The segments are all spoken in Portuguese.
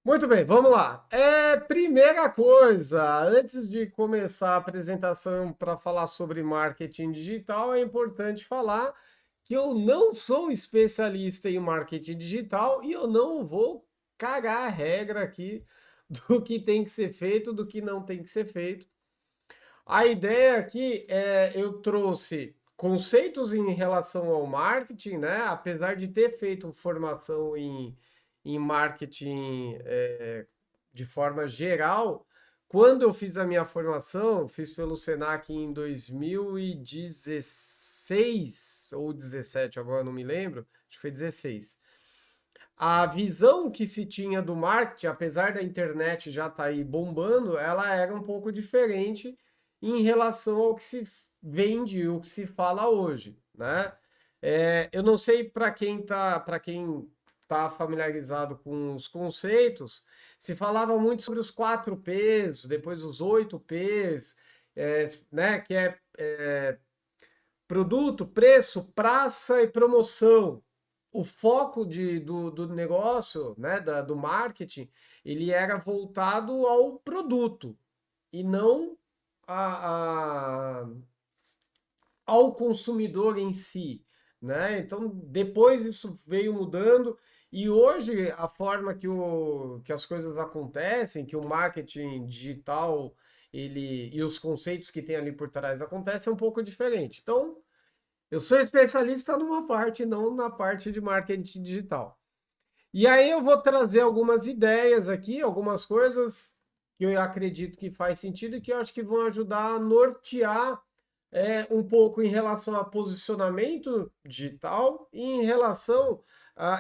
Muito bem, vamos lá. Primeira coisa, antes de começar a apresentação para falar sobre marketing digital, é importante falar que eu não sou especialista em marketing digital e eu não vou cagar a regra aqui do que tem que ser feito, do que não tem que ser feito. A ideia aqui eu trouxe conceitos em relação ao marketing, né? Apesar de ter feito formação em marketing de forma geral, quando eu fiz a minha formação, fiz pelo Senac em 2016 ou 17, agora não me lembro, acho que foi 16. A visão que se tinha do marketing, apesar da internet já estar aí bombando, ela era um pouco diferente em relação ao que se vende e o que se fala hoje, né? Eu não sei para quem tá familiarizado com os conceitos, se falava muito sobre os 4 P's, depois os 8 P's, né? Que é produto, preço, praça e promoção. O foco do negócio, né, do marketing, ele era voltado ao produto e não a, a- ao consumidor em si, né? Então, depois isso veio mudando e hoje a forma que as coisas acontecem, que o marketing digital e os conceitos que tem ali por trás acontecem é um pouco diferente. Então, eu sou especialista numa parte, não na parte de marketing digital. E aí eu vou trazer algumas ideias aqui, algumas coisas que eu acredito que faz sentido e que eu acho que vão ajudar a nortear um pouco em relação a posicionamento digital e em relação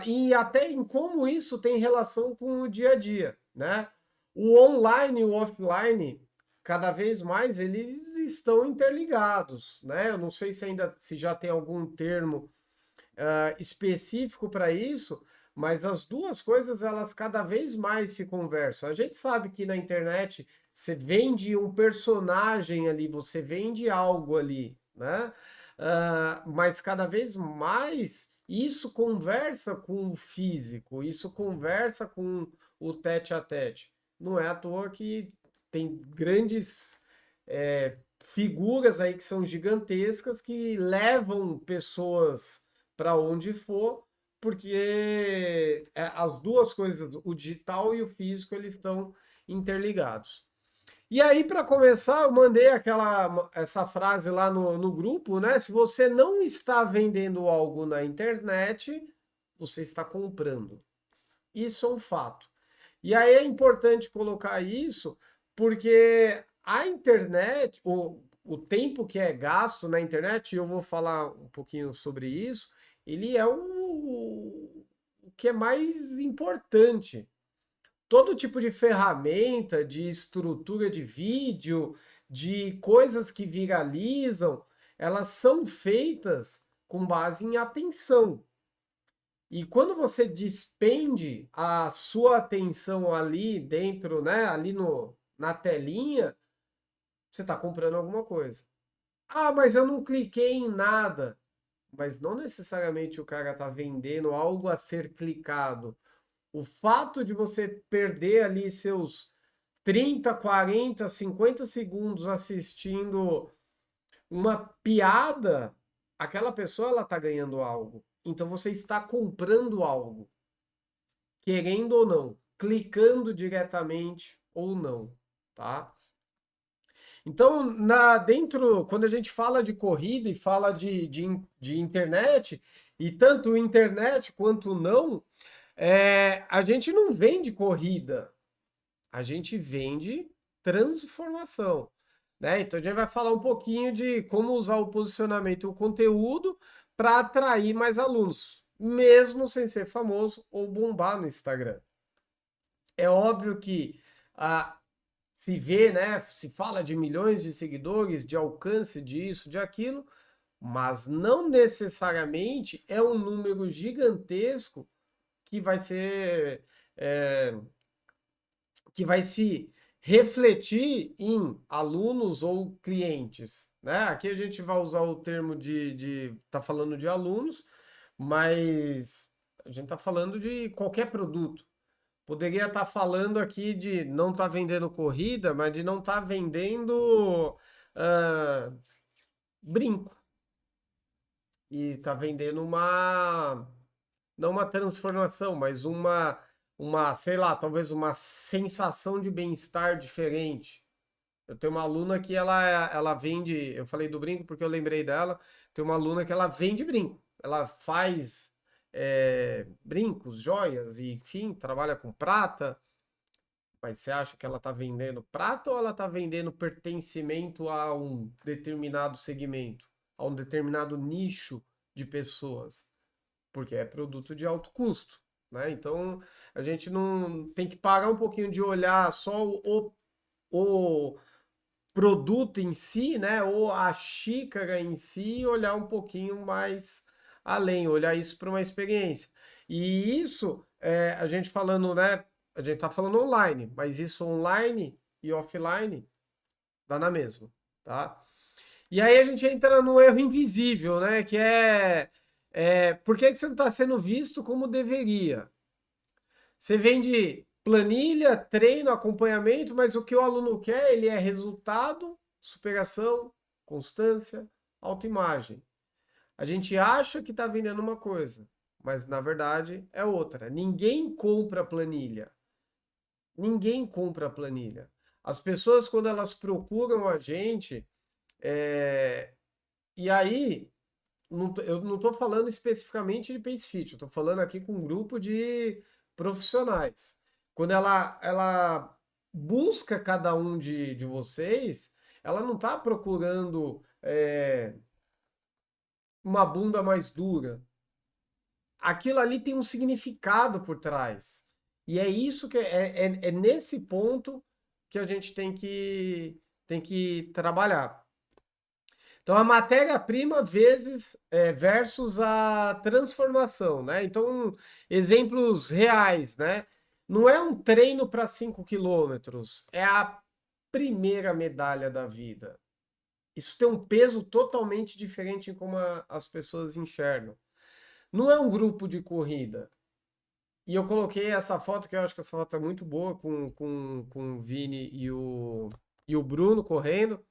e até em como isso tem relação com o dia a dia, né? O online e o offline, cada vez mais eles estão interligados, né? Eu não sei se já tem algum termo específico para isso, mas as duas coisas elas cada vez mais se conversam. A gente sabe que na internet você vende um personagem ali, você vende algo ali, né? Mas cada vez mais isso conversa com o físico, isso conversa com o tete a tete. Não é à toa que tem grandes figuras aí que são gigantescas que levam pessoas para onde for, porque as duas coisas, o digital e o físico, eles estão interligados. E aí, para começar, eu mandei essa frase lá no grupo, né? Se você não está vendendo algo na internet, você está comprando. Isso é um fato. E aí é importante colocar isso, porque a internet, o tempo que é gasto na internet, e eu vou falar um pouquinho sobre isso, ele é o que é mais importante. Todo tipo de ferramenta, de estrutura de vídeo, de coisas que viralizam, elas são feitas com base em atenção. E quando você despende a sua atenção ali dentro, né, ali no, na telinha, você está comprando alguma coisa. Ah, mas eu não cliquei em nada. Mas não necessariamente o cara está vendendo algo a ser clicado. O fato de você perder ali seus 30, 40, 50 segundos assistindo uma piada, aquela pessoa ela está ganhando algo. Então você está comprando algo, querendo ou não, clicando diretamente ou não, tá? Então, quando a gente fala de corrida e fala de internet, e tanto internet quanto não, a gente não vende corrida, a gente vende transformação, né? Então a gente vai falar um pouquinho de como usar o posicionamento e o conteúdo para atrair mais alunos, mesmo sem ser famoso ou bombar no Instagram. É óbvio que se vê, né? Se fala de milhões de seguidores, de alcance disso, de aquilo, mas não necessariamente é um número gigantesco que vai ser é, que vai se refletir em alunos ou clientes, né? Aqui a gente vai usar o termo tá falando de alunos, mas a gente tá falando de qualquer produto. poderia estar falando aqui de não estar vendendo corrida, mas de não estar vendendo ah, brinco. E tá vendendo não uma transformação, mas sei lá, talvez uma sensação de bem-estar diferente. Eu tenho uma aluna que ela vende, eu falei do brinco porque eu lembrei dela, tem uma aluna que ela vende brinco. Ela faz brincos, joias, e enfim, trabalha com prata. Mas você acha que ela está vendendo prata ou ela está vendendo pertencimento a um determinado segmento, a um determinado nicho de pessoas? Porque é produto de alto custo, né? Então a gente não tem que parar um pouquinho de olhar só o produto em si, né? Ou a xícara em si, e olhar um pouquinho mais além, olhar isso para uma experiência. E isso, a gente falando, né? A gente tá falando online, mas isso online e offline dá na mesma, tá? E aí a gente entra no erro invisível, né? Que por que que você não está sendo visto como deveria? Você vende planilha, treino, acompanhamento, mas o que o aluno quer, ele é resultado, superação, constância, autoimagem. A gente acha que está vendendo uma coisa, mas na verdade é outra. Ninguém compra planilha. Ninguém compra planilha. As pessoas, quando elas procuram a gente, é, e aí eu não estou falando especificamente de Pace Fit, eu estou falando aqui com um grupo de profissionais. Quando ela busca cada um de vocês, ela não está procurando uma bunda mais dura. Aquilo ali tem um significado por trás. E é isso que é nesse ponto que a gente tem que trabalhar. Então, a matéria-prima versus a transformação, né? Então, exemplos reais, né? Não é um treino para 5 quilômetros, é a primeira medalha da vida. Isso tem um peso totalmente diferente em como as pessoas enxergam. Não é um grupo de corrida. E eu coloquei essa foto, que eu acho que essa foto é muito boa, com o Vini e o Bruno correndo.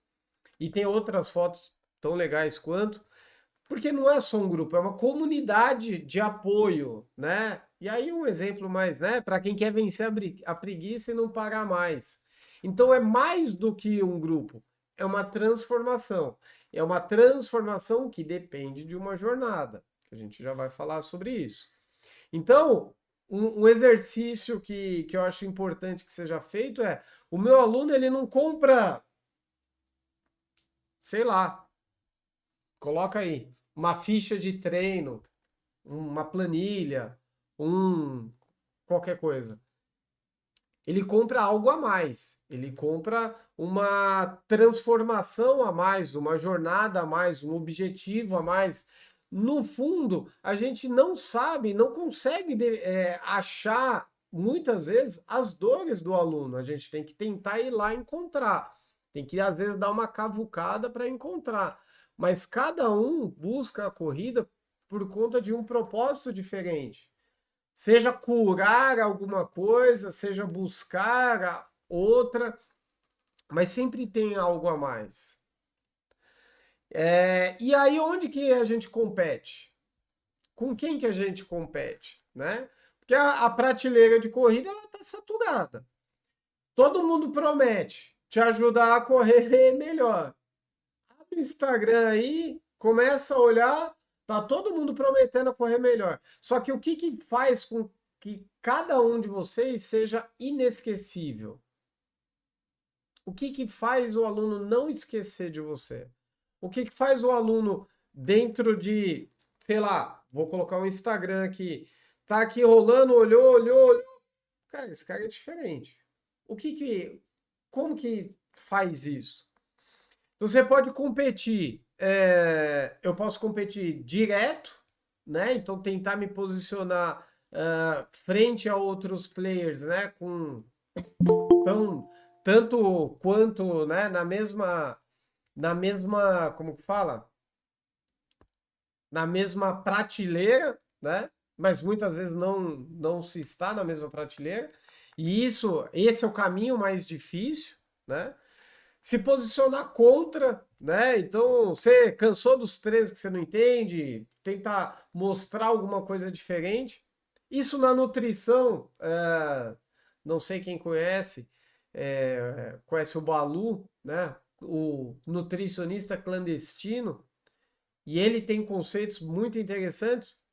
E tem outras fotos tão legais quanto, porque não é só um grupo, é uma comunidade de apoio, né? E aí um exemplo mais, né, para quem quer vencer a preguiça e não pagar mais. Então é mais do que um grupo, é uma transformação. É uma transformação que depende de uma jornada, que a gente já vai falar sobre isso. Então, um exercício que eu acho importante que seja feito o meu aluno ele não compra, sei lá, coloca aí, uma ficha de treino, uma planilha, um qualquer coisa. Ele compra algo a mais. Ele compra uma transformação a mais, uma jornada a mais, um objetivo a mais. No fundo, a gente não sabe, não consegue achar muitas vezes as dores do aluno. A gente tem que tentar ir lá encontrar. Tem que, às vezes, dar uma cavucada para encontrar. Mas cada um busca a corrida por conta de um propósito diferente. Seja curar alguma coisa, seja buscar outra, mas sempre tem algo a mais. E aí, onde que a gente compete? Com quem que a gente compete, né? Porque a prateleira de corrida ela está saturada. Todo mundo promete te ajudar a correr melhor. Abre o Instagram aí, começa a olhar, tá todo mundo prometendo a correr melhor. Só que o que que faz com que cada um de vocês seja inesquecível? O que que faz o aluno não esquecer de você? O que que faz o aluno dentro de, sei lá, vou colocar um Instagram aqui, tá aqui rolando, olhou. Cara, esse cara é diferente. Como que faz isso? Então você pode competir, eu posso competir direto, né? Então tentar me posicionar frente a outros players, né? Tão, tanto quanto, né? Como que fala? Na mesma prateleira, né? mas muitas vezes não se está na mesma prateleira. E esse é o caminho mais difícil, né? Se posicionar contra, né? Então, você cansou dos treinos que você não entende, tentar mostrar alguma coisa diferente. Isso na nutrição, não sei quem conhece, conhece o Balu, né? O nutricionista clandestino, e ele tem conceitos muito interessantes.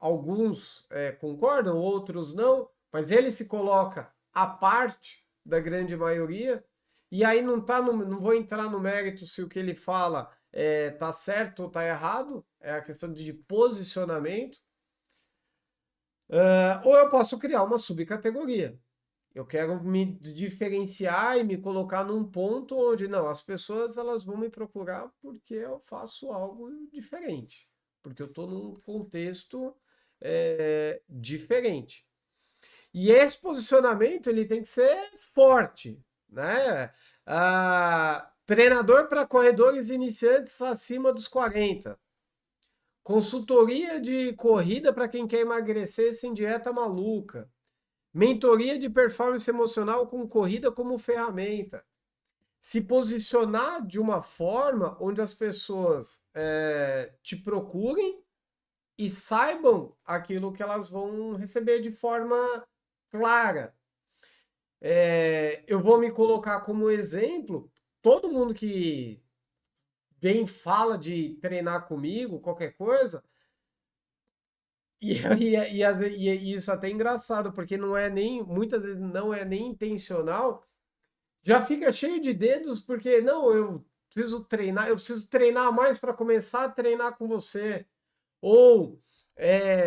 Alguns concordam, outros não, mas ele se coloca à parte da grande maioria, e aí não vou entrar no mérito se o que ele fala tá certo ou tá errado, é a questão de posicionamento. Ou eu posso criar uma subcategoria. Eu quero me diferenciar e me colocar num ponto onde não, as pessoas elas vão me procurar porque eu faço algo diferente, porque eu estou num contexto diferente. E esse posicionamento ele tem que ser forte, né? Treinador para corredores iniciantes acima dos 40. Consultoria de corrida para quem quer emagrecer sem dieta maluca. Mentoria de performance emocional com corrida como ferramenta. Se posicionar de uma forma onde as pessoas te procurem e saibam aquilo que elas vão receber de forma clara. Eu vou me colocar como exemplo. Todo mundo que vem fala de treinar comigo, qualquer coisa, e isso até é engraçado, porque não é nem, muitas vezes não é nem intencional, já fica cheio de dedos, porque não, eu preciso treinar mais para começar a treinar com você. Ou,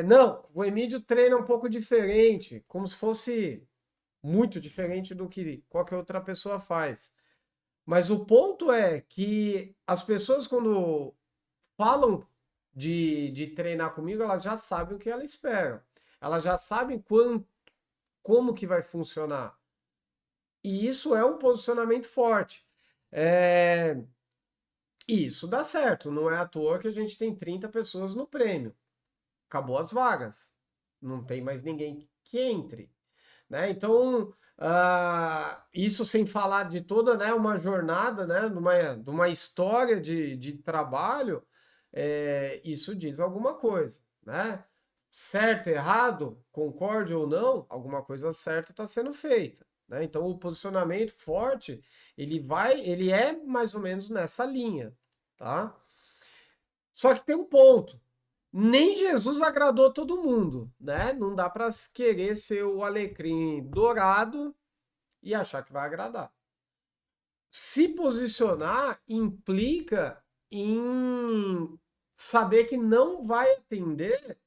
não, o Emílio treina um pouco diferente, como se fosse muito diferente do que qualquer outra pessoa faz. Mas o ponto é que as pessoas, quando falam de treinar comigo, elas já sabem o que elas esperam. Elas já sabem como que vai funcionar. E isso é um posicionamento forte. É, E isso dá certo. Não é à toa que a gente tem 30 pessoas no prêmio. Acabou as vagas. Não tem mais ninguém que entre. Né? Então, isso sem falar de toda, né, uma jornada, né, de uma história de trabalho, isso diz alguma coisa, né? Certo, errado, concorde ou não, alguma coisa certa está sendo feita, né? Então, o posicionamento forte, ele é mais ou menos nessa linha, tá? Só que tem um ponto. Nem Jesus agradou todo mundo, né? Não dá para querer ser o alecrim dourado e achar que vai agradar. Se posicionar implica em saber que não vai atender,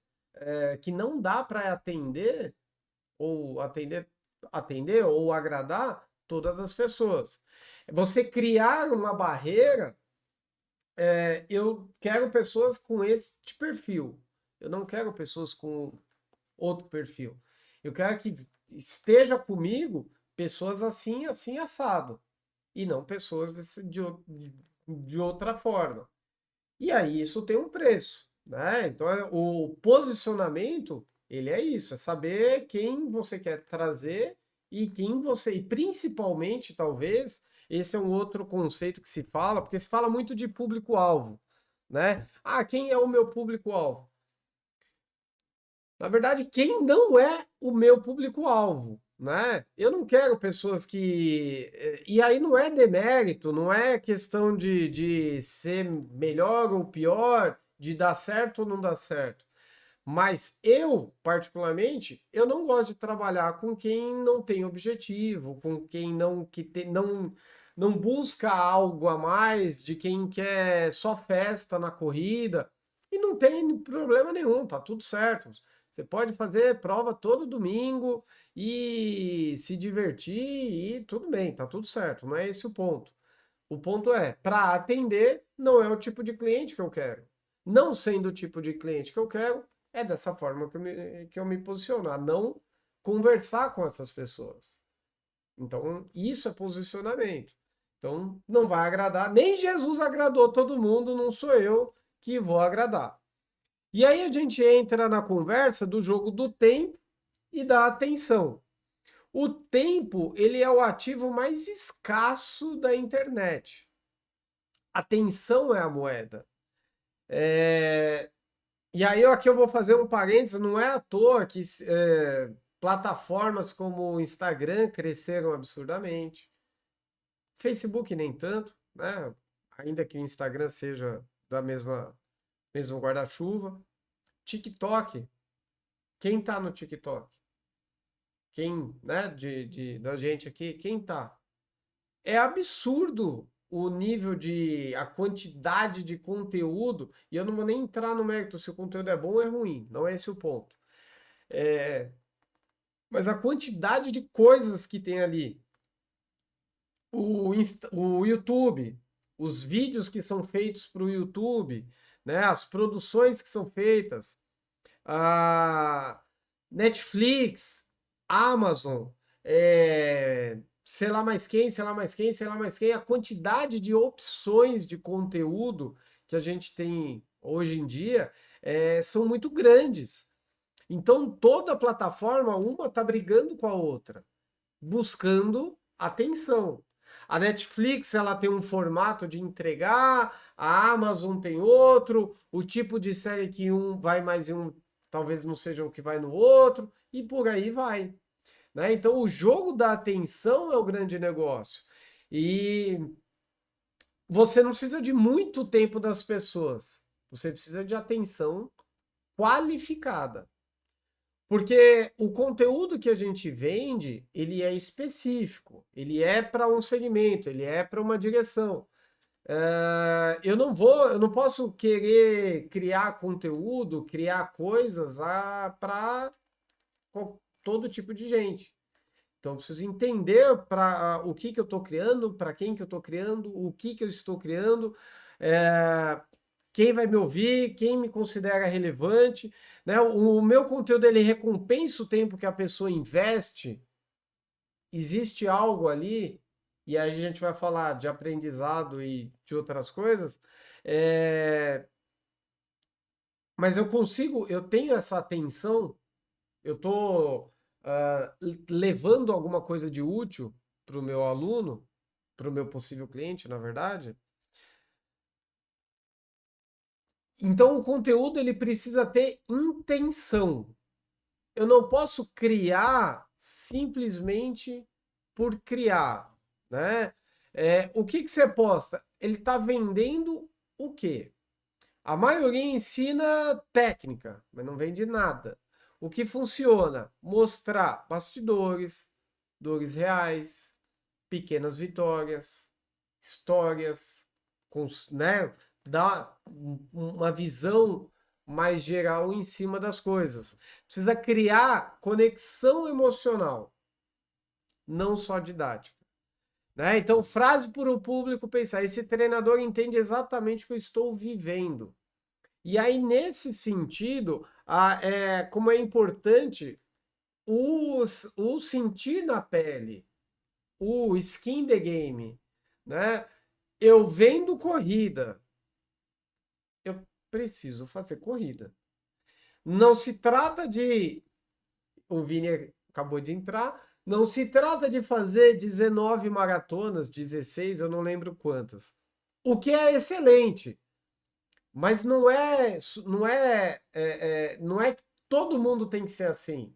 que não dá para atender ou agradar todas as pessoas. Você criar uma barreira, eu quero pessoas com este perfil. Eu não quero pessoas com outro perfil. Eu quero que esteja comigo pessoas assim, assim, assado. E não pessoas de outra forma. E aí isso tem um preço, né? Então o posicionamento, ele é isso, é saber quem você quer trazer e e principalmente, talvez, esse é um outro conceito que se fala, porque se fala muito de público-alvo, né? Quem é o meu público-alvo? Na verdade, quem não é o meu público-alvo, né? Eu não quero pessoas que. E aí não é demérito, não é questão de ser melhor ou pior, de dar certo ou não dar certo. Mas eu, particularmente, eu não gosto de trabalhar com quem não tem objetivo, com quem não busca algo a mais, de quem quer só festa na corrida. E não tem problema nenhum, tá tudo certo. Você pode fazer prova todo domingo e se divertir e tudo bem, tá tudo certo. Não é esse o ponto. O ponto é, para atender, não é o tipo de cliente que eu quero. Não sendo o tipo de cliente que eu quero, é dessa forma que eu me posiciono, a não conversar com essas pessoas. Então, isso é posicionamento. Então, não vai agradar. Nem Jesus agradou todo mundo, não sou eu que vou agradar. E aí a gente entra na conversa do jogo do tempo e da atenção. O tempo, ele é o ativo mais escasso da internet. Atenção é a moeda. E aí aqui eu vou fazer um parênteses, não é à toa que plataformas como o Instagram cresceram absurdamente. Facebook nem tanto, né? Ainda que o Instagram seja da mesmo guarda-chuva. TikTok, quem tá no TikTok? Quem, né, da gente aqui, quem tá? É absurdo o nível a quantidade de conteúdo, e eu não vou nem entrar no mérito se o conteúdo é bom ou é ruim, não é esse o ponto. Mas a quantidade de coisas que tem ali, o YouTube, os vídeos que são feitos para o YouTube, né, as produções que são feitas, a Netflix, Amazon, sei lá mais quem, sei lá mais quem, sei lá mais quem, a quantidade de opções de conteúdo que a gente tem hoje em dia são muito grandes. Então toda plataforma, uma está brigando com a outra, buscando atenção. A Netflix ela tem um formato de entregar, a Amazon tem outro, o tipo de série que um vai mais em um, talvez não seja o que vai no outro, e por aí vai. Né? Então o jogo da atenção é o grande negócio. E você não precisa de muito tempo das pessoas, você precisa de atenção qualificada. Porque o conteúdo que a gente vende, ele é específico, ele é para um segmento, ele é para uma direção. Eu não posso querer criar conteúdo, criar coisas para todo tipo de gente. Então, eu preciso entender para o que que eu estou criando, para quem que eu estou criando, o que que eu estou criando, é, quem vai me ouvir, quem me considera relevante, né? O meu conteúdo ele recompensa o tempo que a pessoa investe. Existe algo ali, e aí a gente vai falar de aprendizado e de outras coisas, é, mas eu tenho essa atenção, eu estou levando alguma coisa de útil para o meu aluno, para o meu possível cliente, na verdade. Então o conteúdo ele precisa ter intenção. Eu não posso criar simplesmente por criar, né? O que que você posta? Ele está vendendo o quê? A maioria ensina técnica, mas não vende nada. O que funciona? Mostrar bastidores, dores reais, pequenas vitórias, histórias, né? Dar uma visão mais geral em cima das coisas. Precisa criar conexão emocional, não só didática. Né? Então, frase para o público pensar: esse treinador entende exatamente o que eu estou vivendo. E aí, nesse sentido, como é importante o sentir na pele, o skin the game, né? Eu vendo corrida, eu preciso fazer corrida. Não se trata de, o Vini acabou de entrar, não se trata de fazer 19 maratonas, 16, eu não lembro quantas. O que é excelente, mas não é que todo mundo tem que ser assim.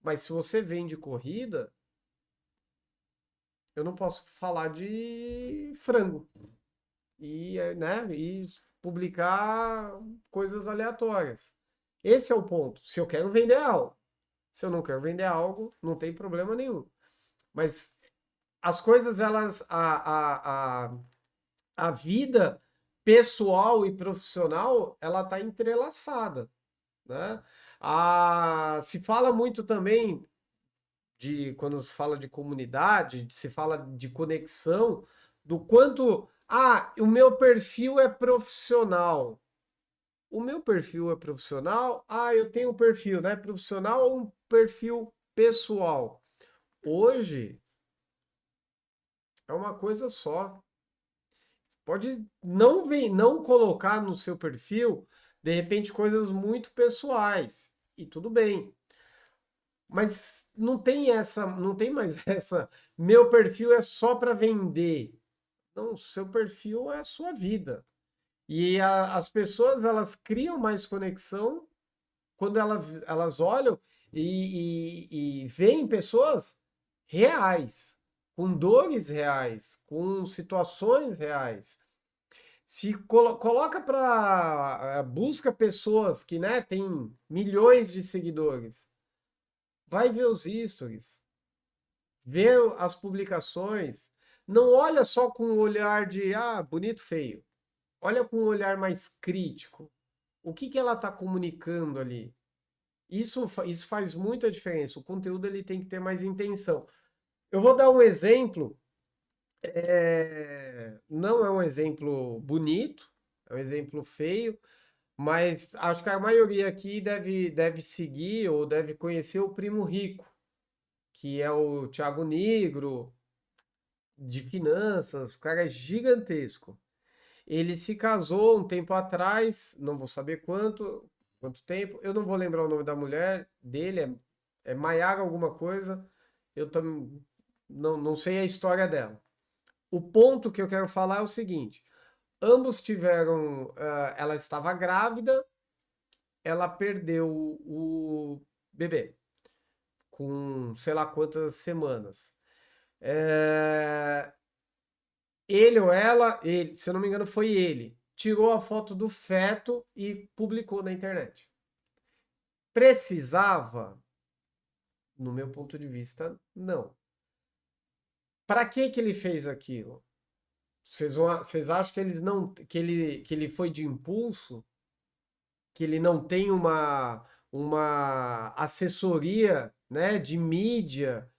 Mas se você vende corrida, eu não posso falar de frango né, e publicar coisas aleatórias. Esse é o ponto. Se eu quero vender algo, se eu não quero vender algo, não tem problema nenhum. Mas as coisas, a vida pessoal e profissional, ela está entrelaçada, né? Se fala muito também quando se fala de comunidade, se fala de conexão, do quanto, o meu perfil é profissional. O meu perfil é profissional? Eu tenho um perfil, né? Profissional ou um perfil pessoal? Hoje é uma coisa só. Pode não colocar no seu perfil. de repente coisas muito pessoais, e tudo bem. Mas não tem mais essa, meu perfil é só para vender. Não, seu perfil é a sua vida. E as pessoas, elas criam mais conexão quando elas olham e veem pessoas reais, com dores reais, com situações reais. Se coloca para busca pessoas que, né, tem milhões de seguidores, vai ver os stories, vê as publicações, não olha só com o olhar de bonito, feio. Olha com um olhar mais crítico. O que que ela está comunicando ali? Isso faz muita diferença. O conteúdo ele tem que ter mais intenção. Eu vou dar um exemplo. Não é um exemplo bonito, é um exemplo feio, mas acho que a maioria aqui deve seguir ou deve conhecer o Primo Rico, que é o Thiago Nigro, de finanças. O cara é gigantesco. Ele se casou um tempo atrás, não vou saber quanto tempo. Eu não vou lembrar o nome da mulher dele, é Maiara alguma coisa. Eu também não sei a história dela. O ponto que eu quero falar é o seguinte: ambos tiveram, ela estava grávida, ela perdeu o bebê com sei lá quantas semanas. É, ele ou ela, ele, se eu não me engano, foi ele. Tirou a foto do feto e publicou na internet. Precisava? No meu ponto de vista, não. Para que ele fez aquilo? Vocês acham que ele foi de impulso? Que ele não tem uma assessoria, né, de mídia?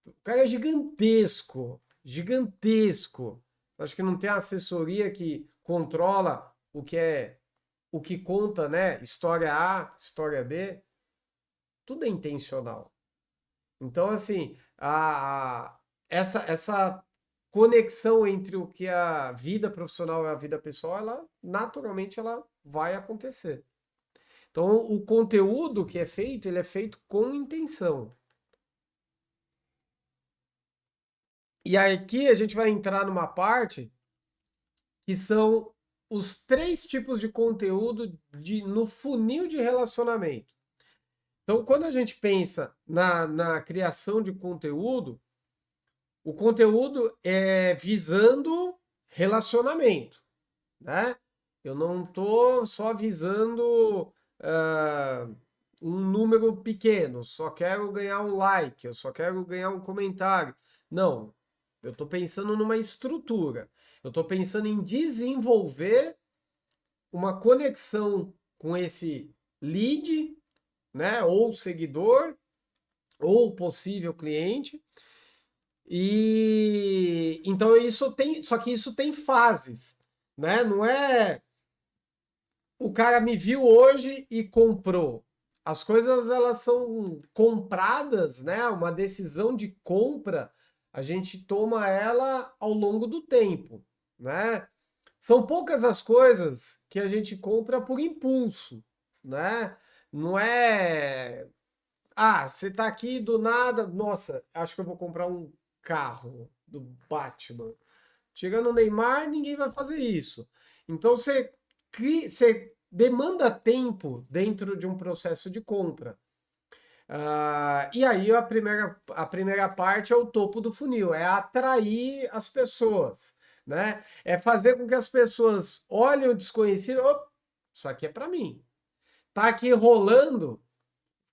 O cara é gigantesco, gigantesco. Acho que não tem assessoria que controla o que conta, né? História A, história B, tudo é intencional. Então, assim, essa conexão entre o que é a vida profissional e a vida pessoal, ela naturalmente ela vai acontecer. Então, o conteúdo que é feito, ele é feito com intenção. E aqui a gente vai entrar numa parte que são os três tipos de conteúdo no funil de relacionamento. Então, quando a gente pensa na criação de conteúdo, o conteúdo é visando relacionamento, né? Eu não estou só visando ah, um número pequeno, só quero ganhar um like, eu só quero ganhar um comentário. Não, eu estou pensando numa estrutura. Eu estou pensando em desenvolver uma conexão com esse lead, né? Ou seguidor, ou possível cliente. E então só que isso tem fases, né? Não é o cara me viu hoje e comprou. As coisas elas são compradas, né? Uma decisão de compra, a gente toma ela ao longo do tempo, né? São poucas as coisas que a gente compra por impulso, né? Não é, você tá aqui do nada, nossa, acho que eu vou comprar um carro do Batman. Chegando o Neymar, ninguém vai fazer isso. Então você demanda tempo dentro de um processo de compra. E aí a primeira parte é o topo do funil, é atrair as pessoas, né? É fazer com que as pessoas olhem o desconhecido, isso aqui é para mim. Tá aqui rolando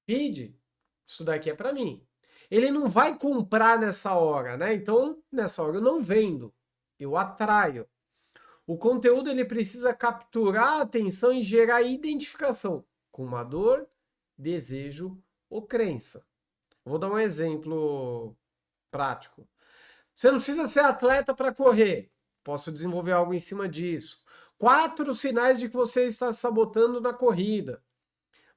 feed, isso daqui é para mim. Ele não vai comprar nessa hora, né? Então, nessa hora eu não vendo, eu atraio. O conteúdo ele precisa capturar a atenção e gerar identificação com uma dor, desejo ou crença. Vou dar um exemplo prático. Você não precisa ser atleta para correr. Posso desenvolver algo em cima disso. 4 sinais de que você está se sabotando na corrida.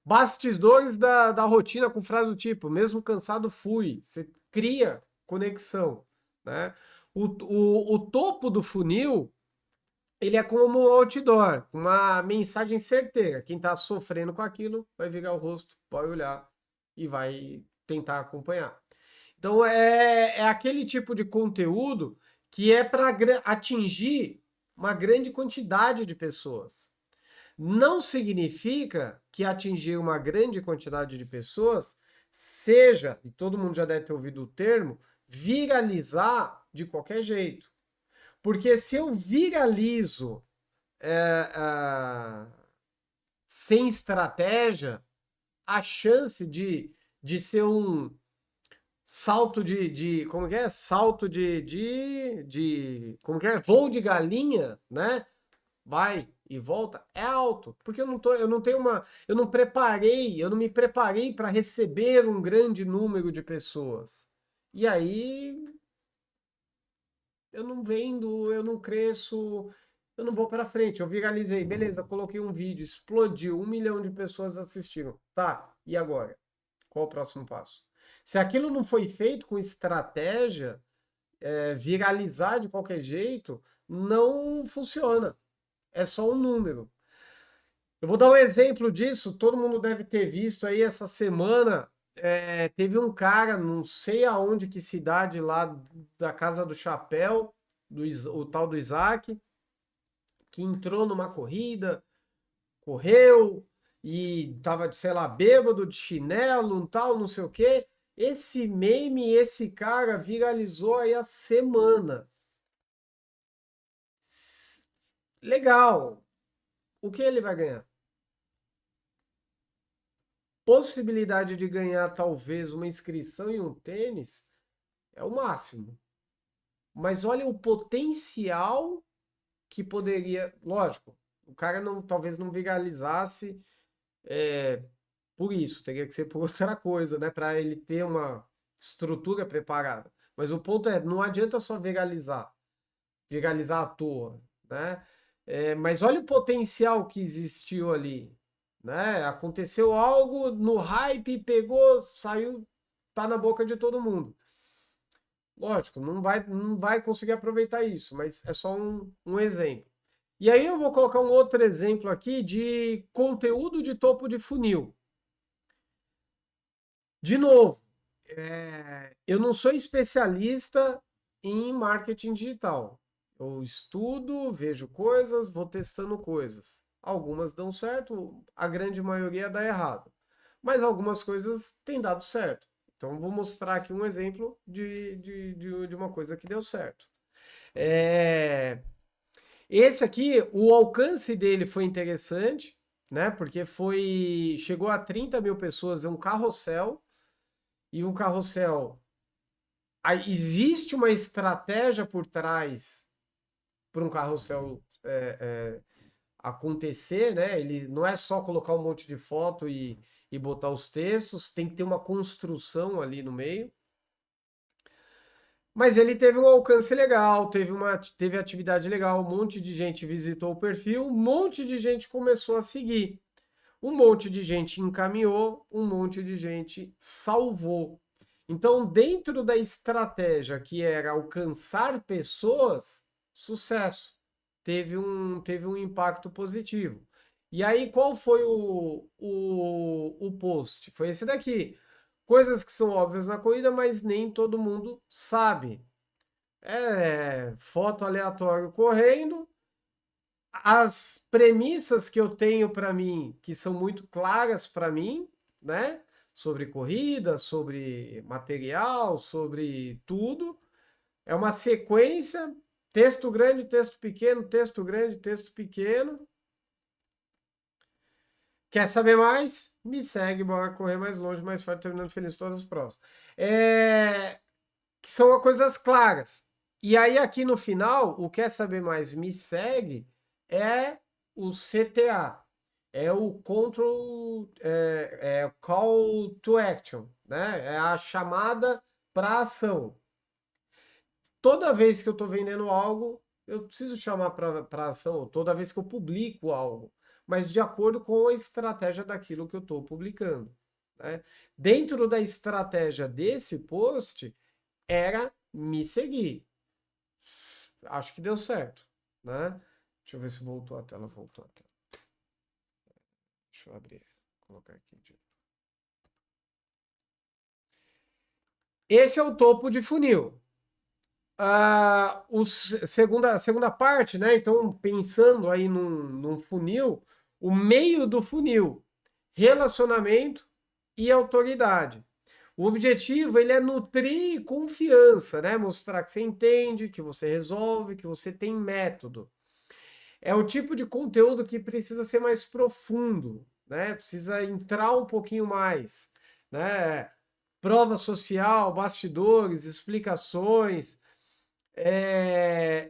Bastidores da rotina com frase do tipo, mesmo cansado fui. Você cria conexão, né? O topo do funil ele é como um outdoor, uma mensagem certeira. Quem está sofrendo com aquilo vai virar o rosto, vai olhar e vai tentar acompanhar. Então é aquele tipo de conteúdo que é para atingir uma grande quantidade de pessoas. Não significa que atingir uma grande quantidade de pessoas seja, e todo mundo já deve ter ouvido o termo, viralizar de qualquer jeito. Porque se eu viralizo sem estratégia, a chance de ser um salto como que é? Salto como que é? Voo de galinha, né? Vai e volta, é alto, porque eu não tenho eu não me preparei para receber um grande número de pessoas. E aí eu não vendo, eu não cresço, eu não vou para frente. Eu viralizei, beleza, coloquei um vídeo, explodiu, 1 milhão de pessoas assistiram. Tá, e agora? Qual o próximo passo? Se aquilo não foi feito com estratégia, viralizar de qualquer jeito, não funciona. É só um número. Eu vou dar um exemplo disso, todo mundo deve ter visto aí essa semana. Teve um cara, não sei aonde, que cidade lá da Casa do Chapéu, o tal do Isaac, que entrou numa corrida, correu e tava, sei lá, bêbado, de chinelo, um tal, não sei o quê. Esse meme, esse cara viralizou aí a semana. Legal. O que ele vai ganhar? Possibilidade de ganhar talvez uma inscrição em um tênis é o máximo. Mas olha o potencial que poderia. Lógico, o cara não, talvez não viralizasse por isso, teria que ser por outra coisa, né? Para ele ter uma estrutura preparada. Mas o ponto é, não adianta só viralizar à toa, né? Mas olha o potencial que existiu ali, né? Aconteceu algo no hype, pegou, saiu, tá na boca de todo mundo. Lógico, não vai conseguir aproveitar isso, mas é só um exemplo. E aí eu vou colocar um outro exemplo aqui de conteúdo de topo de funil. De novo, eu não sou especialista em marketing digital. Eu estudo, vejo coisas, vou testando coisas. Algumas dão certo, a grande maioria dá errado. Mas algumas coisas têm dado certo. Então, vou mostrar aqui um exemplo de uma coisa que deu certo. É, Esse aqui, o alcance dele foi interessante, né? Porque chegou a 30 mil pessoas, é um carrossel. E um carrossel, aí existe uma estratégia por trás para um carrossel acontecer, né? Ele não é só colocar um monte de foto e botar os textos, tem que ter uma construção ali no meio. Mas ele teve um alcance legal, teve atividade legal, um monte de gente visitou o perfil, um monte de gente começou a seguir. Um monte de gente encaminhou, um monte de gente salvou. Então, dentro da estratégia que era alcançar pessoas, sucesso. Teve um impacto positivo. E aí, qual foi o post? Foi esse daqui. Coisas que são óbvias na corrida, mas nem todo mundo sabe. Foto aleatório correndo, as premissas que eu tenho para mim, que são muito claras para mim, né? Sobre corrida, sobre material, sobre tudo. É uma sequência, texto grande, texto pequeno, texto grande, texto pequeno. Quer saber mais? Me segue, bora correr mais longe, mais forte, terminando feliz todas as provas. Que são coisas claras. E aí, aqui no final, o Quer Saber Mais Me Segue é o CTA, é o Call to Action, né? É a chamada para ação. Toda vez que eu estou vendendo algo, eu preciso chamar para ação, toda vez que eu publico algo, mas de acordo com a estratégia daquilo que eu estou publicando, né? Dentro da estratégia desse post, era me seguir. Acho que deu certo, né? Deixa eu ver se voltou a tela. Voltou a tela. Deixa eu abrir. Colocar aqui. Esse é o topo de funil. A segunda parte, né? Então, pensando aí num funil, o meio do funil, relacionamento e autoridade. O objetivo, ele é nutrir confiança, né? Mostrar que você entende, que você resolve, que você tem método. É o tipo de conteúdo que precisa ser mais profundo, né? Precisa entrar um pouquinho mais, né? Prova social, bastidores, explicações.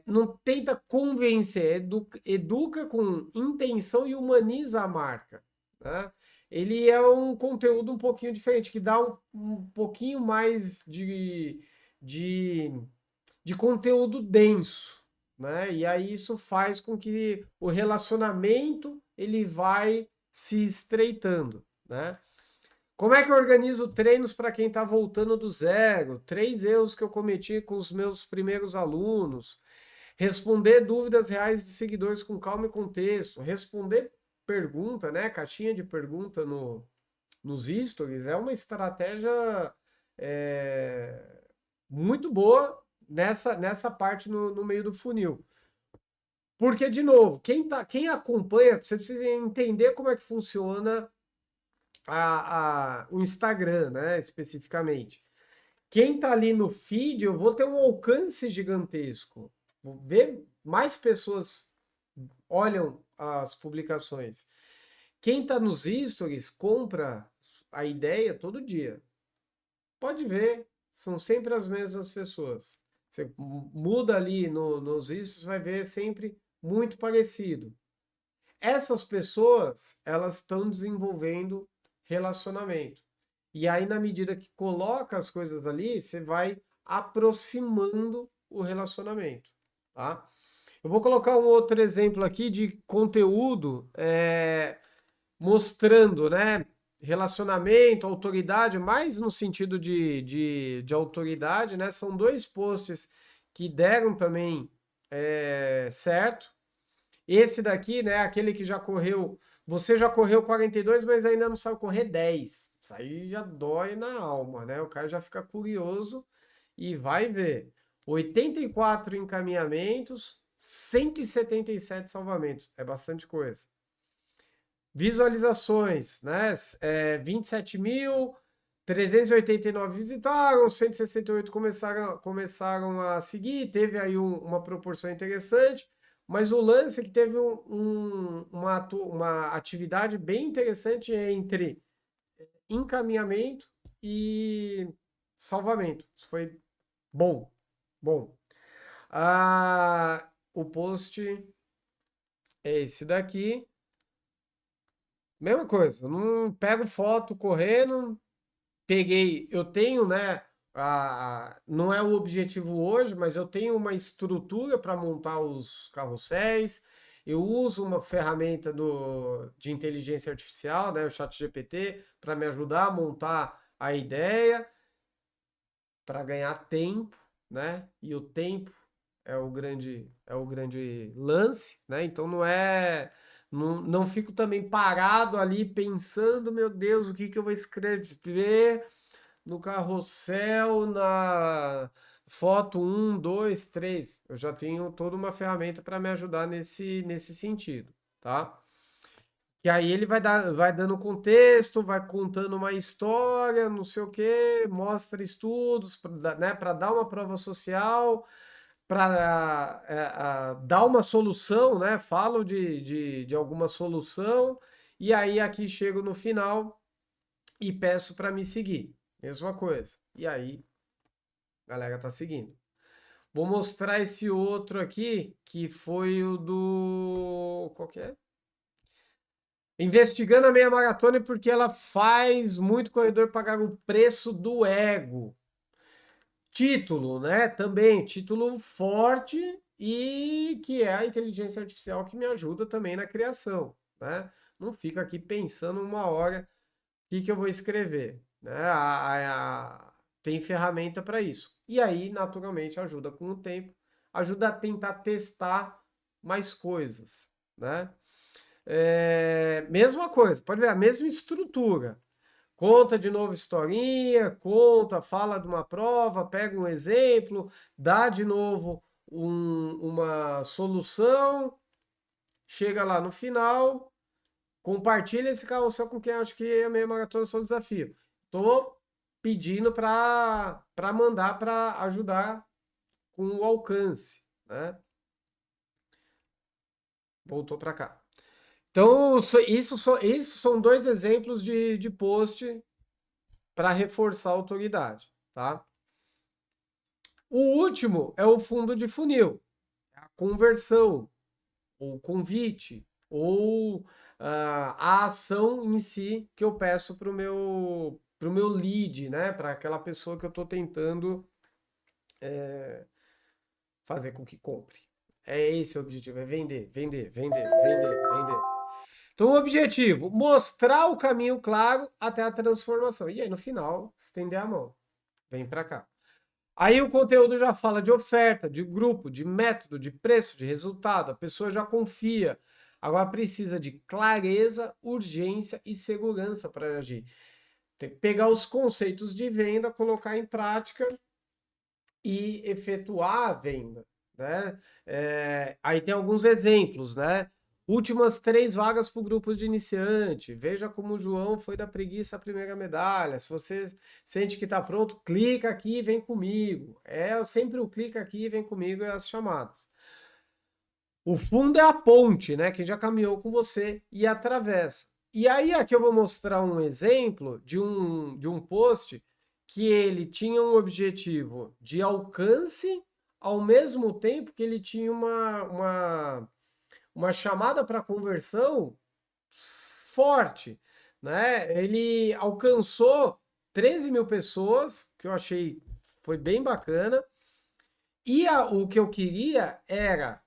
Não tenta convencer, educa com intenção e humaniza a marca, né? Ele é um conteúdo um pouquinho diferente, que dá um pouquinho mais de, de conteúdo denso, né? E aí isso faz com que o relacionamento ele vai se estreitando, né? Como é que eu organizo treinos para quem está voltando do zero? 3 erros que eu cometi com os meus primeiros alunos. Responder dúvidas reais de seguidores com calma e contexto. Responder pergunta, né? Caixinha de pergunta nos stories é uma estratégia é, muito boa nessa parte no meio do funil. Porque, de novo, quem acompanha, você precisa entender como é que funciona o Instagram, né, especificamente. Quem tá ali no feed, eu vou ter um alcance gigantesco. Vou ver mais pessoas olham as publicações. Quem tá nos stories compra a ideia todo dia. Pode ver, são sempre as mesmas pessoas. Você muda ali nos stories, vai ver sempre muito parecido. Essas pessoas, elas estão desenvolvendo relacionamento. E aí, na medida que coloca as coisas ali, você vai aproximando o relacionamento, tá? Eu vou colocar um outro exemplo aqui de conteúdo mostrando, né, relacionamento, autoridade, mais no sentido de autoridade, né? São 2 posts que deram também certo. Esse daqui, né, aquele que já correu, você já correu 42, mas ainda não sabe correr 10. Isso aí já dói na alma, né? O cara já fica curioso e vai ver. 84 encaminhamentos, 177 salvamentos. É bastante coisa. Visualizações, né? 27.389 visitaram, 168 começaram a seguir, teve aí uma proporção interessante, mas o lance é que teve uma atividade bem interessante entre encaminhamento e salvamento. Isso foi bom, bom. O post é esse daqui. Mesma coisa, eu não pego foto correndo, peguei, eu tenho, né, não é o objetivo hoje, mas eu tenho uma estrutura para montar os carrosséis, eu uso uma ferramenta de inteligência artificial, né, o ChatGPT, para me ajudar a montar a ideia, para ganhar tempo, né, e o tempo é o grande lance, né, então não fico também parado ali pensando, meu Deus, o que que eu vou escrever no carrossel, na foto 1, 2, 3. Eu já tenho toda uma ferramenta para me ajudar nesse sentido, tá? E aí ele vai dando contexto, vai contando uma história, não sei o quê, mostra estudos, né, para dar uma prova social, para dar uma solução, né? Falo de alguma solução, e aí aqui chego no final e peço para me seguir. Mesma coisa. E aí, a galera tá seguindo. Vou mostrar esse outro aqui, que foi o do. Qual que é? Investigando a meia maratona porque ela faz muito corredor pagar o preço do ego. Título, né? Também, título forte e que é a inteligência artificial que me ajuda também na criação, né? Não fica aqui pensando uma hora o que eu vou escrever, né? Tem ferramenta para isso. E aí, naturalmente, ajuda com o tempo, ajuda a tentar testar mais coisas, né? Mesma coisa, pode ver, a mesma estrutura. Conta de novo historinha, conta, fala de uma prova, pega um exemplo, dá de novo uma solução, chega lá no final, compartilha esse carrossel com quem acha que a meia maratona é só um desafio. Tô pedindo para mandar para ajudar com o alcance, né? Voltou para cá. Então, isso são dois exemplos de post para reforçar a autoridade, tá? O último é o fundo de funil, a conversão, ou convite, ou a ação em si que eu peço para pro meu lead, né? Para aquela pessoa que eu estou tentando fazer com que compre. É esse o objetivo, é vender, vender, vender, vender, vender. Então, o objetivo, mostrar o caminho claro até a transformação. E aí, no final, estender a mão. Vem para cá. Aí o conteúdo já fala de oferta, de grupo, de método, de preço, de resultado. A pessoa já confia. Agora precisa de clareza, urgência e segurança para agir. Tem que pegar os conceitos de venda, colocar em prática e efetuar a venda, né? Aí tem alguns exemplos, né? Últimas 3 vagas para o grupo de iniciante. Veja como o João foi da preguiça à primeira medalha. Se você sente que está pronto, clica aqui e vem comigo. Sempre o clica aqui e vem comigo e as chamadas. O fundo é a ponte, né? Quem já caminhou com você e atravessa. E aí aqui eu vou mostrar um exemplo de um post que ele tinha um objetivo de alcance, ao mesmo tempo que ele tinha uma chamada para conversão forte, né? Ele alcançou 13 mil pessoas, que eu achei foi bem bacana. E o que eu queria era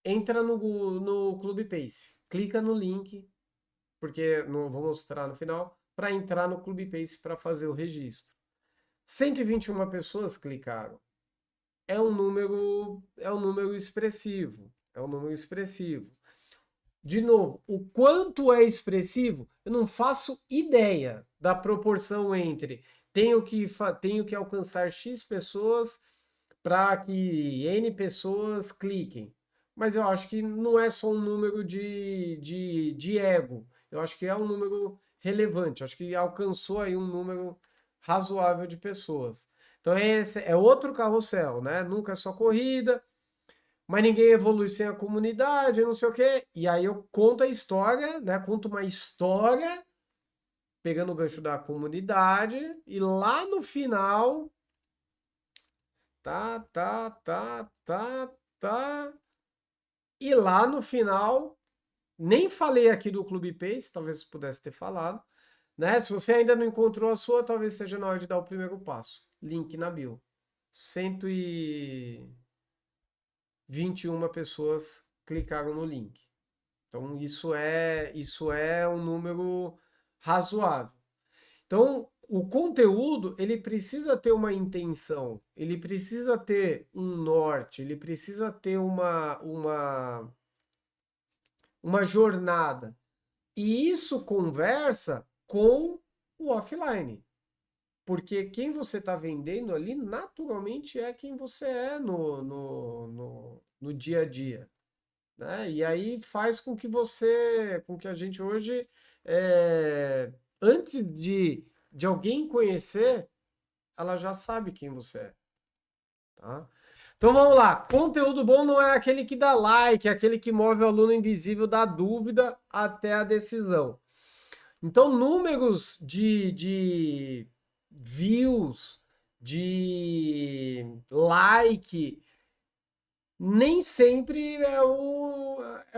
entra no Clube Pace, clica no link, porque vou mostrar no final, para entrar no Clube Pace para fazer o registro. 121 pessoas clicaram. É um número expressivo. É um número expressivo. De novo, o quanto é expressivo, eu não faço ideia da proporção entre tenho que alcançar X pessoas para que N pessoas cliquem. Mas eu acho que não é só um número de ego. Eu acho que é um número relevante. Eu acho que alcançou aí um número razoável de pessoas. Então esse é outro carrossel, né? Nunca é só corrida, mas ninguém evolui sem a comunidade, não sei o quê. E aí eu conto a história, né? Conto uma história, pegando o gancho da comunidade, e lá no final, tá. E lá no final, nem falei aqui do Clube Pace, talvez pudesse ter falado, né? Se você ainda não encontrou a sua, talvez esteja na hora de dar o primeiro passo. Link na bio. 121 pessoas clicaram no link. Então isso é um número razoável. Então, o conteúdo, ele precisa ter uma intenção, ele precisa ter um norte, ele precisa ter uma jornada. E isso conversa com o offline. Porque quem você está vendendo ali, naturalmente, é quem você é no dia a dia. Né? E aí faz com que a gente hoje, antes de alguém conhecer, ela já sabe quem você é. Tá? Então vamos lá. Conteúdo bom não é aquele que dá like, é aquele que move o aluno invisível da dúvida até a decisão. Então, números de views, de like, nem sempre é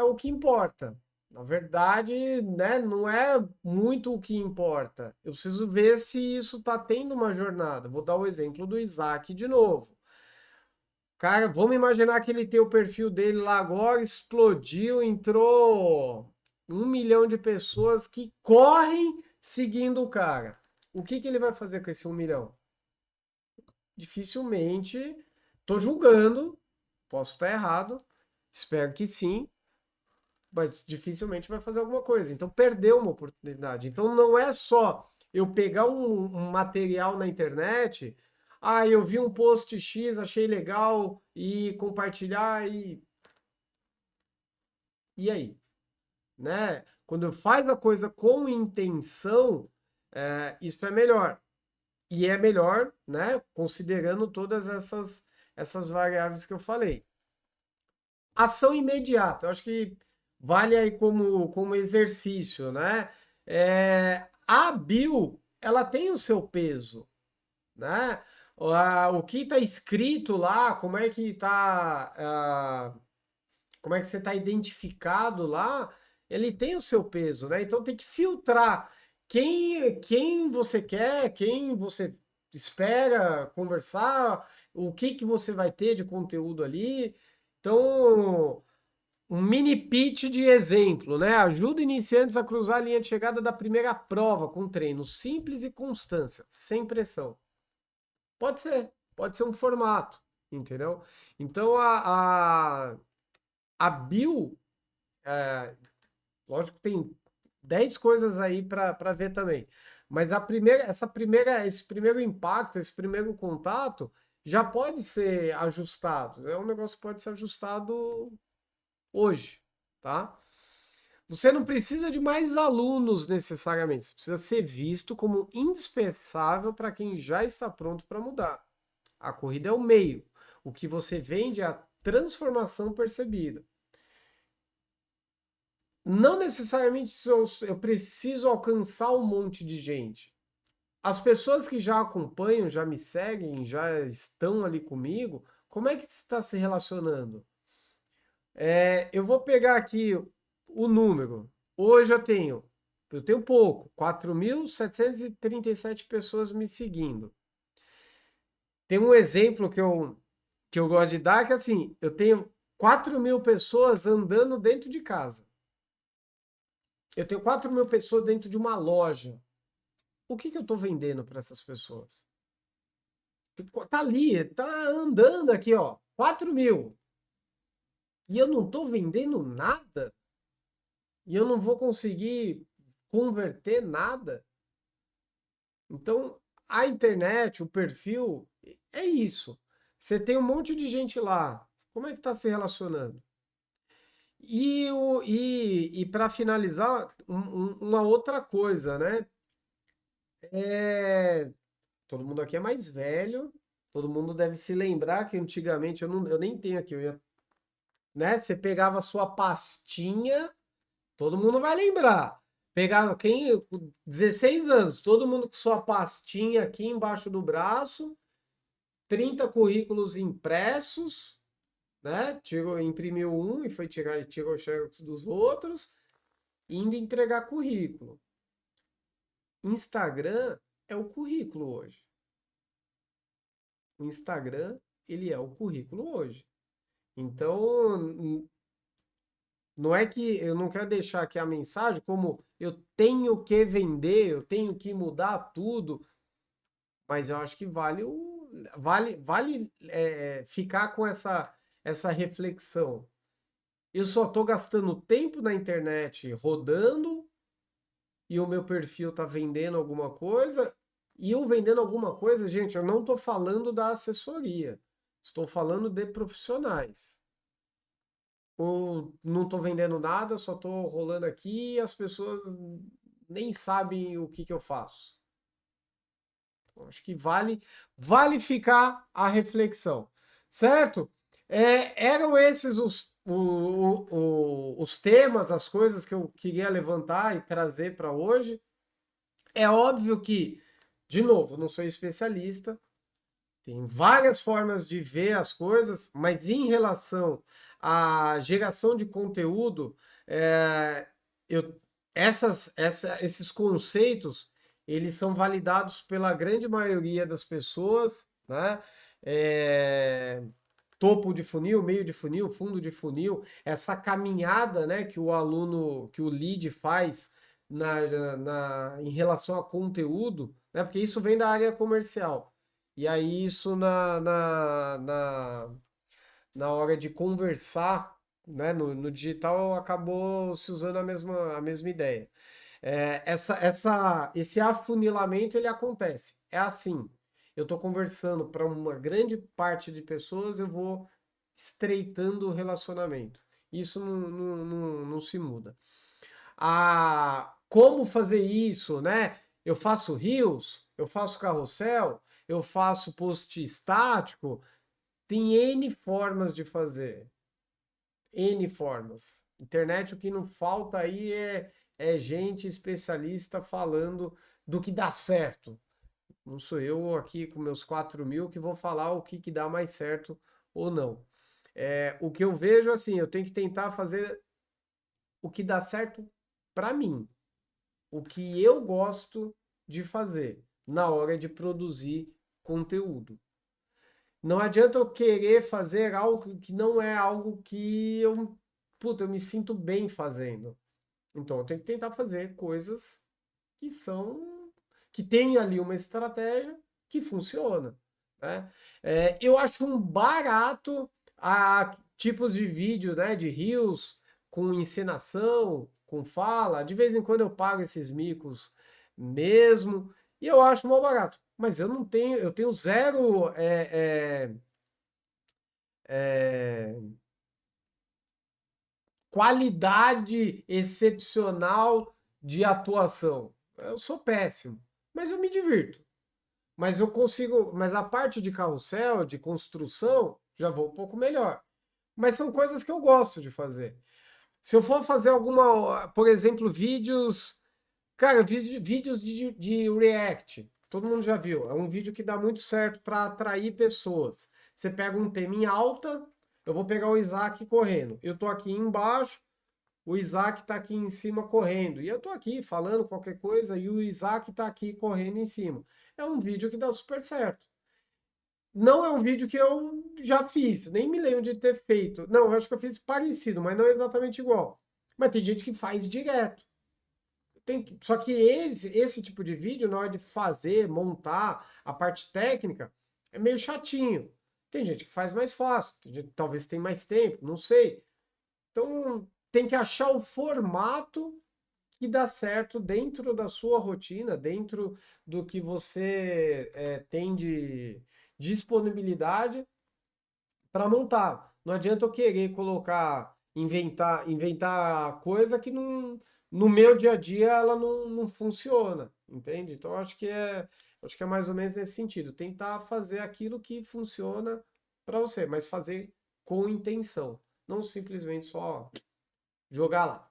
o que importa. Na verdade, né, não é muito o que importa. Eu preciso ver se isso está tendo uma jornada. Vou dar o exemplo do Isaac de novo. Cara, vamos imaginar que ele tem o perfil dele lá agora, explodiu, entrou 1 milhão de pessoas que correm seguindo o cara. O que ele vai fazer com esse 1 milhão? Dificilmente, tô julgando, posso estar errado, Espero que sim, mas dificilmente vai fazer alguma coisa. Então perdeu uma oportunidade. Então não é só eu pegar um material na internet, ah, eu vi um post X, achei legal e compartilhar e aí, né? Quando faz a coisa com intenção, isso é melhor. E é melhor, né? Considerando todas essas variáveis que eu falei. Ação imediata, eu acho que vale aí como exercício, né? A bio, ela tem o seu peso, né? O que está escrito lá, como é que você está identificado lá, ele tem o seu peso, né? Então tem que filtrar quem você quer, quem você espera conversar, o que que você vai ter de conteúdo ali. Então, um mini pitch de exemplo, né? Ajuda iniciantes a cruzar a linha de chegada da primeira prova com treino simples e constância, sem pressão. Pode ser um formato, entendeu? Então a bio, lógico que tem 10 coisas aí para ver também. Mas esse primeiro impacto, esse primeiro contato, já pode ser ajustado. É um negócio que pode ser ajustado hoje, tá? Você não precisa de mais alunos necessariamente. Você precisa ser visto como indispensável para quem já está pronto para mudar. A corrida é o meio. O que você vende é a transformação percebida. Não necessariamente eu preciso alcançar um monte de gente. As pessoas que já acompanham, já me seguem, já estão ali comigo, como é que está se relacionando? Eu vou pegar aqui o número. Hoje eu tenho pouco, 4.737 pessoas me seguindo. Tem um exemplo que eu gosto de dar, que assim, eu tenho 4.000 pessoas andando dentro de casa. Eu tenho 4.000 pessoas dentro de uma loja. O que que eu estou vendendo para essas pessoas? Tá ali, tá andando aqui, ó, 4.000. E eu não estou vendendo nada? E eu não vou conseguir converter nada? Então, a internet, o perfil, é isso. Você tem um monte de gente lá. Como é que está se relacionando? E para finalizar, uma outra coisa, né? É, todo mundo aqui é mais velho, todo mundo deve se lembrar que antigamente, eu nem tenho aqui, né? Você pegava a sua pastinha, todo mundo vai lembrar. Pegava quem, com 16 anos, todo mundo com sua pastinha aqui embaixo do braço, 30 currículos impressos, né? Imprimiu um e foi tirou o xerox dos outros, indo entregar currículo. Instagram é o currículo hoje. O Instagram, ele é o currículo hoje. Então, não é que eu não quero deixar aqui a mensagem como eu tenho que vender, eu tenho que mudar tudo, mas eu acho que vale ficar com essa reflexão. Eu só estou gastando tempo na internet rodando e o meu perfil está vendendo alguma coisa. E eu vendendo alguma coisa, gente, eu não estou falando da assessoria. Estou falando de profissionais. Ou não estou vendendo nada, só estou rolando aqui e as pessoas nem sabem o que eu faço. Então, acho que vale ficar a reflexão, certo? Eram esses os temas, as coisas que eu queria levantar e trazer para hoje. É óbvio que, de novo, não sou especialista, tem várias formas de ver as coisas, mas em relação à geração de conteúdo, é, eu, esses conceitos, eles são validados pela grande maioria das pessoas, né? É, topo de funil, meio de funil, fundo de funil, essa caminhada, né, que o aluno, que o lead faz em relação a conteúdo, né? Porque isso vem da área comercial. E aí, isso na hora de conversar né, no digital acabou se usando a mesma ideia. Esse afunilamento ele acontece. É assim, eu estou conversando para uma grande parte de pessoas, eu vou estreitando o relacionamento. Isso não se muda. Como fazer isso, né? Eu faço reels, eu faço carrossel, eu faço post estático, tem N formas de fazer. N formas. Internet, o que não falta aí é gente especialista falando do que dá certo. Não sou eu aqui com meus 4.000 que vou falar o que dá mais certo ou não. O que eu vejo assim, eu tenho que tentar fazer o que dá certo para mim, o que eu gosto de fazer na hora de produzir conteúdo. Não adianta eu querer fazer algo que não é algo que eu me sinto bem fazendo. Então eu tenho que tentar fazer coisas que são, que tem ali uma estratégia que funciona, né? Eu acho um barato a tipos de vídeo, né, de reels com encenação, com fala. De vez em quando eu pago esses micos mesmo e eu acho mal barato. Mas eu não tenho, eu tenho zero é, qualidade excepcional de atuação. Eu sou péssimo, mas eu me divirto. Mas eu consigo, mas a parte de carrossel, de construção, já vou um pouco melhor. Mas são coisas que eu gosto de fazer. Se eu for fazer alguma, por exemplo, vídeos, cara, vídeos de React, todo mundo já viu. É um vídeo que dá muito certo para atrair pessoas. Você pega um tema em alta, eu vou pegar o Isaac correndo. Eu tô aqui embaixo, o Isaac está aqui em cima correndo. E eu tô aqui falando qualquer coisa e o Isaac está aqui correndo em cima. É um vídeo que dá super certo. Não é um vídeo que eu já fiz, nem me lembro de ter feito. Não, eu acho que eu fiz parecido, mas não exatamente igual. Mas tem gente que faz direto. Só que esse tipo de vídeo, na hora de fazer, montar a parte técnica, é meio chatinho. Tem gente que faz mais fácil, tem gente que talvez tem mais tempo, não sei. Então, tem que achar o formato que dá certo dentro da sua rotina, dentro do que você tem de disponibilidade para montar. Não adianta eu querer colocar, inventar coisa que não, no meu dia a dia ela não funciona, entende? Então acho que é mais ou menos nesse sentido, tentar fazer aquilo que funciona para você, mas fazer com intenção, não simplesmente só jogar lá.